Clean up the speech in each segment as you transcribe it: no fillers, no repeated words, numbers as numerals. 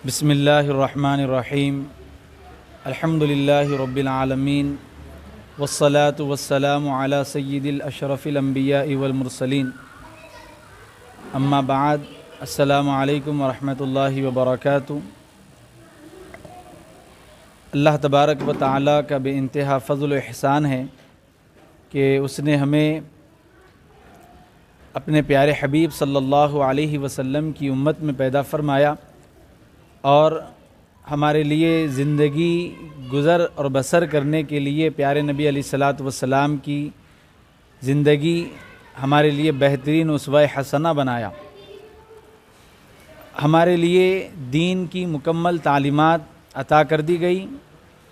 بسم اللہ الرحمن الرحیم الحمد للہ رب العالمین والصلاة والسلام علی سید الاشرف الانبیاء والمرسلین اما بعد السلام علیکم ورحمۃ اللہ وبرکاتہ۔ اللہ تبارک و تعالیٰ کا بے انتہا فضل و احسان ہے کہ اس نے ہمیں اپنے پیارے حبیب صلی اللہ علیہ وسلم کی امت میں پیدا فرمایا اور ہمارے لیے زندگی گزر اور بسر کرنے کے لیے پیارے نبی علیہ الصلاۃ والسلام کی زندگی ہمارے لیے بہترین اسوہ حسنہ بنایا، ہمارے لیے دین کی مکمل تعلیمات عطا کر دی گئی،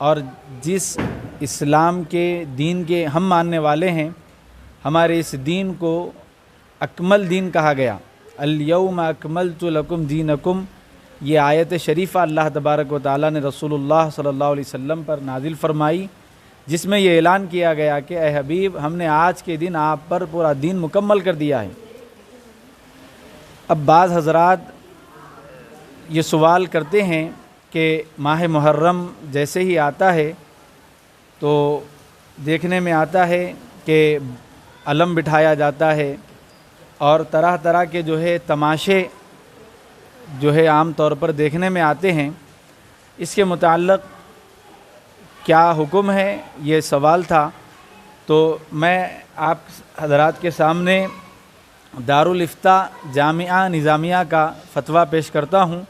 اور جس اسلام کے دین کے ہم ماننے والے ہیں، ہمارے اس دین کو اکمل دین کہا گیا۔ الیوم اکملت لکم دینکم، یہ آیت شریفہ اللہ تبارک و تعالیٰ نے رسول اللہ صلی اللہ علیہ وسلم پر نازل فرمائی، جس میں یہ اعلان کیا گیا کہ اے حبیب، ہم نے آج کے دن آپ پر پورا دین مکمل کر دیا ہے۔ اب بعض حضرات یہ سوال کرتے ہیں کہ ماہ محرم جیسے ہی آتا ہے تو دیکھنے میں آتا ہے کہ علم بٹھایا جاتا ہے اور طرح طرح کے جو ہے تماشے جو ہے عام طور پر دیکھنے میں آتے ہیں، اس کے متعلق کیا حکم ہے، یہ سوال تھا۔ تو میں آپ حضرات کے سامنے دارالافتاء جامعہ نظامیہ کا فتویٰ پیش کرتا ہوں،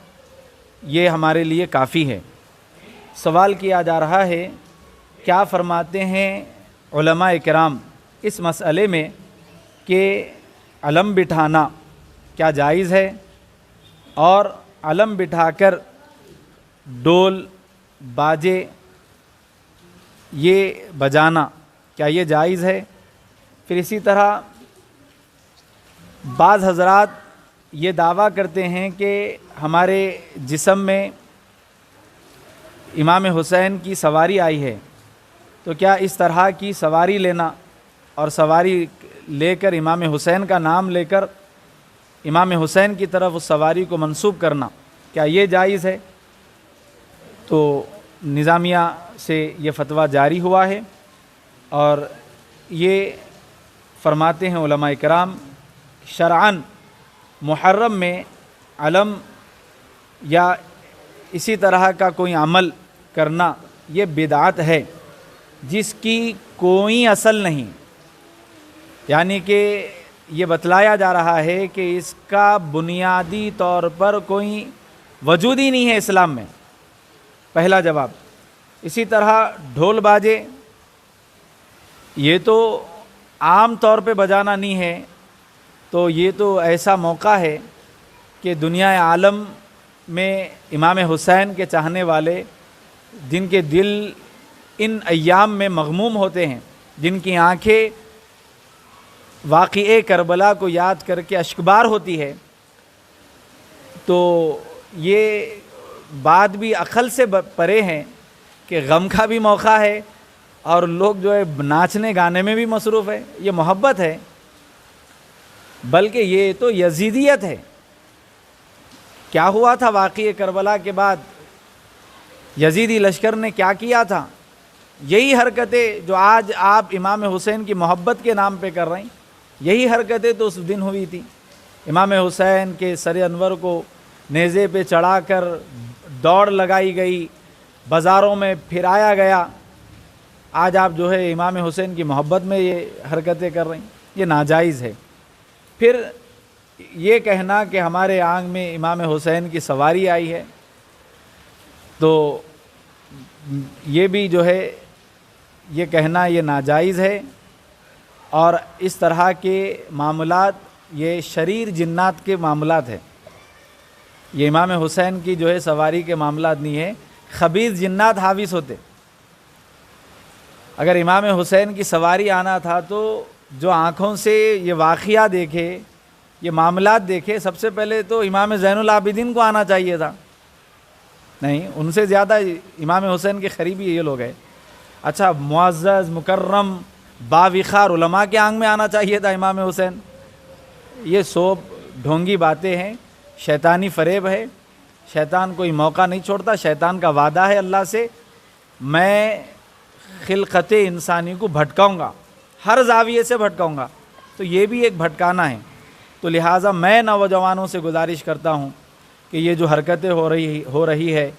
یہ ہمارے لیے کافی ہے۔ سوال کیا جا رہا ہے، کیا فرماتے ہیں علماء کرام اس مسئلے میں کہ علم بٹھانا کیا جائز ہے، اور علم بٹھا کر ڈول باجے یہ بجانا کیا یہ جائز ہے؟ پھر اسی طرح بعض حضرات یہ دعویٰ کرتے ہیں کہ ہمارے جسم میں امام حسین کی سواری آئی ہے، تو کیا اس طرح کی سواری لینا اور سواری لے کر امام حسین کا نام لے کر امام حسین کی طرف اس سواری کو منسوب کرنا کیا یہ جائز ہے؟ تو نظامیہ سے یہ فتویٰ جاری ہوا ہے، اور یہ فرماتے ہیں علماء کرام، شرعاً محرم میں علم یا اسی طرح کا کوئی عمل کرنا یہ بدعت ہے جس کی کوئی اصل نہیں، یعنی کہ یہ بتلایا جا رہا ہے کہ اس کا بنیادی طور پر کوئی وجود ہی نہیں ہے اسلام میں، پہلا جواب۔ اسی طرح ڈھول باجے یہ تو عام طور پہ بجانا نہیں ہے، تو یہ تو ایسا موقع ہے کہ دنیا عالم میں امام حسین کے چاہنے والے، جن کے دل ان ایام میں مغموم ہوتے ہیں، جن کی آنکھیں واقعہ کربلا کو یاد کر کے اشکبار ہوتی ہے، تو یہ بات بھی عقل سے پرے ہیں کہ غم کا بھی موقع ہے اور لوگ جو ہے ناچنے گانے میں بھی مصروف ہے۔ یہ محبت ہے، بلکہ یہ تو یزیدیت ہے۔ کیا ہوا تھا واقعہ کربلا کے بعد؟ یزیدی لشکر نے کیا کیا تھا؟ یہی حرکتیں جو آج آپ امام حسین کی محبت کے نام پہ کر رہے ہیں، یہی حرکتیں تو اس دن ہوئی تھی۔ امام حسین کے سر انور کو نیزے پہ چڑھا کر دوڑ لگائی گئی، بازاروں میں پھرایا گیا۔ آج آپ جو ہے امام حسین کی محبت میں یہ حرکتیں کر رہے ہیں، یہ ناجائز ہے۔ پھر یہ کہنا کہ ہمارے آنگ میں امام حسین کی سواری آئی ہے، تو یہ بھی جو ہے یہ کہنا یہ ناجائز ہے، اور اس طرح کے معاملات یہ شریر جنات کے معاملات ہیں۔ یہ امام حسین کی جو ہے سواری کے معاملات نہیں ہے، خبیث جنات حاوث ہوتے۔ اگر امام حسین کی سواری آنا تھا تو جو آنکھوں سے یہ واقعہ دیکھے، یہ معاملات دیکھے، سب سے پہلے تو امام زین العابدین کو آنا چاہیے تھا، نہیں ان سے زیادہ امام حسین کے قریبی یہ لوگ ہیں۔ اچھا، معزز مکرم باوقار علماء کے آنگ میں آنا چاہیے تھا امام حسین۔ یہ سب ڈھونگی باتیں ہیں، شیطانی فریب ہے۔ شیطان کوئی موقع نہیں چھوڑتا. شیطان کا وعدہ ہے اللہ سے، میں خلقت انسانی کو بھٹکاؤں گا، ہر زاویے سے بھٹکاؤں گا. تو یہ بھی ایک بھٹکانا ہے. تو لہٰذا میں نوجوانوں سے گزارش کرتا ہوں کہ یہ جو حرکتیں ہو رہی ہے،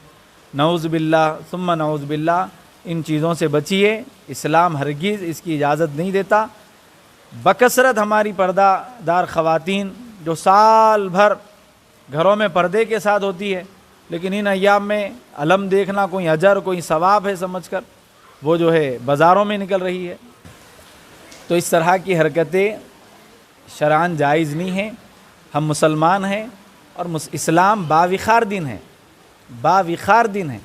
نعوذ باللہ ثم نعوذ باللہ، ان چیزوں سے بچیے. اسلام ہرگز اس کی اجازت نہیں دیتا. بکثرت ہماری پردہ دار خواتین جو سال بھر گھروں میں پردے کے ساتھ ہوتی ہے، لیکن ان ایام میں علم دیکھنا کوئی اجر کوئی ثواب ہے سمجھ کر وہ جو ہے بازاروں میں نکل رہی ہے. تو اس طرح کی حرکتیں شرعاً جائز نہیں ہیں. ہم مسلمان ہیں اور اسلام باوقار دین ہے، باوقار دین ہے.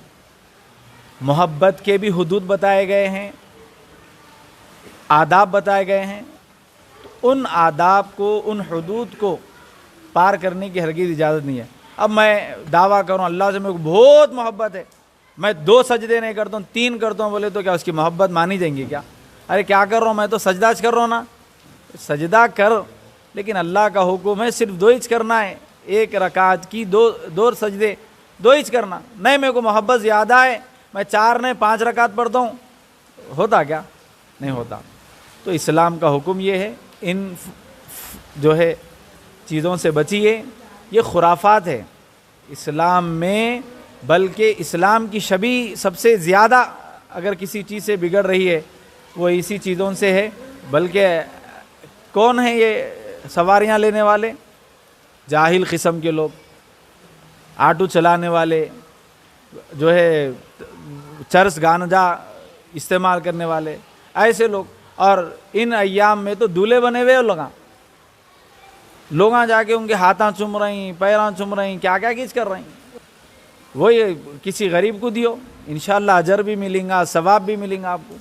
محبت کے بھی حدود بتائے گئے ہیں، آداب بتائے گئے ہیں. ان آداب کو، ان حدود کو پار کرنے کی ہرگز اجازت نہیں ہے. اب میں دعویٰ کروں اللہ سے میرے کو بہت محبت ہے، میں 2 سجدے نہیں کرتا ہوں 3 کرتا ہوں، بولے تو کیا اس کی محبت مانی جائیں گی کیا؟ ارے کیا کر رہا ہوں میں تو سجدہ کر رہا ہوں نا. سجدہ کر، لیکن اللہ کا حکم ہے صرف 2 کرنا ہے. 1 رکعت کی 2 سجدے 2 کرنا. نہیں میرے کو محبت زیادہ ہے، میں 4 نہیں 5 رکعت پڑھتا ہوں، ہوتا کیا؟ نہیں ہوتا. تو اسلام کا حکم یہ ہے ان جو ہے چیزوں سے بچیے. یہ خرافات ہے اسلام میں، بلکہ اسلام کی شبیہ سب سے زیادہ اگر کسی چیز سے بگڑ رہی ہے وہ اسی چیزوں سے ہے. بلکہ کون ہیں یہ سواریاں لینے والے؟ جاہل قسم کے لوگ، آٹو چلانے والے، جو ہے چرس گانجا استعمال کرنے والے، ایسے لوگ. اور ان ایام میں تو دولہے بنے ہوئے لوگاں جا کے ان کے ہاتھاں چوم رہی، پیراں چوم رہی، کیا کیا کچھ کر رہی. وہ یہ کسی غریب کو دیو، انشاءاللہ اجر بھی ملیں گا، ثواب بھی ملیں گا آپ کو.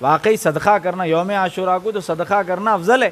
واقعی صدقہ کرنا، یوم عاشوراء کو تو صدقہ کرنا افضل ہے.